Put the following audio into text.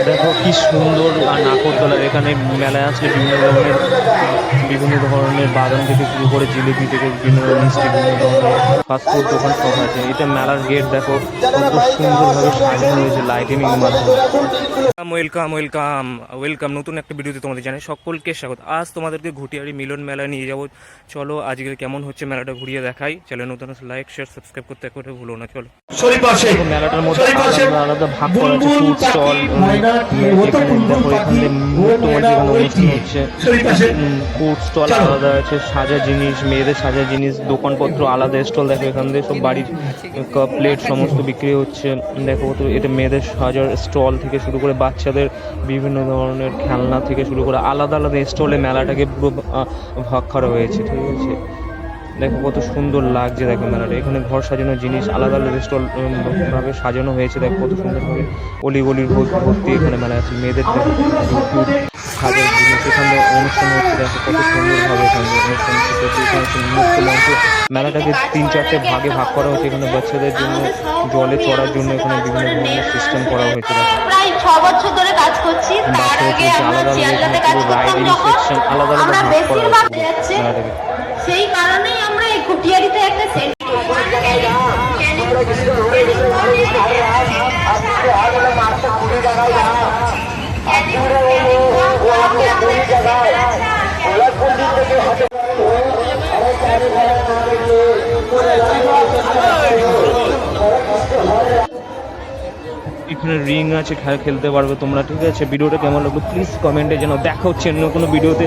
দেখো কি সুন্দর আর নাকরদোলা। এখানে মেলায় আসলে বিভিন্ন ধরনের বাদাম থেকে শুরু করে জিলিপি থেকে বিভিন্ন মিষ্টি, বিভিন্ন ধরনের ফাস্টফুড দোকান সব আছে। এটা মেলার গেট দেখো কত সুন্দরভাবে সাজানো হয়েছে লাইটিং এর মাধ্যমে। ওয়েলকাম ওয়েলকাম ওয়েলকাম নতুন একটা ভিডিওতে তোমাদের জানাই সকলকে স্বাগত। আজ তোমাদেরকে ঘুটিয়ারি মিলন মেলায় নিয়ে যাবো। চলো আজকে কেমন হচ্ছে মেলাটা ঘুরিয়ে দেখাই। চ্যানেল নতুন লাইক শেয়ার সাবস্ক্রাইব করতে একবারে ভুলো না। চলো। মেলাটার মধ্যে আলাদা আলাদা ভাগ করা আছে, ফুড স্টল। দেখো এখানে অনুষ্ঠান হচ্ছে, ফুড স্টল আলাদা আছে, সাজা জিনিস, মেয়েদের সাজা জিনিস, দোকানপত্র আলাদা স্টল। দেখো এখান থেকে সব বাড়ির কাপ প্লেট সমস্ত বিক্রি হচ্ছে। দেখো তো এটা মেয়েদের সাজার স্টল থেকে শুরু করে বাচ্চাদের বিভিন্ন ধরনের খেলনা থেকে শুরু করে আলাদা আলাদা স্টলে মেলাটাকে পুরো ভাগ করা হয়েছে। ঠিক আছে, দেখো কত সুন্দর লাগছে। দেখো মেলাটা, এখানে ঘর সাজানোর জিনিস আলাদা আলাদা স্টল ভাবে সাজানো হয়েছে। দেখো কত সুন্দরভাবে অলিগলির ভর্তি এখানে মেলা আছে। মেয়েদের সাজার জিনিস এখানে অনুষ্ঠান হচ্ছে। দেখো কত সুন্দরভাবে এখানে অনুষ্ঠান হচ্ছে। মুক্ত মঞ্চ। মেলাটাকে 3-4টে ভাগে ভাগ করা হয়েছে। এখানে বাচ্চাদের জন্য জলে চড়ার জন্য এখানে বিভিন্ন ধরনের সিস্টেম করা হয়েছে। দেখো প্রায় 6 বছর ধরে কাজ করছি। তার আগে আমরা শিয়ালদাতে কাজ করতাম, যখন আমরা বেশিরভাগ যাচ্ছে, সেই কারণেই আমরা এই ঘুটিয়ারিতে একটা এখানে রিং আছে, খেলতে পারবে তোমরা। ঠিক আছে, ভিডিওটা কেমন লাগলো প্লিজ কমেন্টে জানাও। দেখা হচ্ছে অন্য কোনো ভিডিওতে।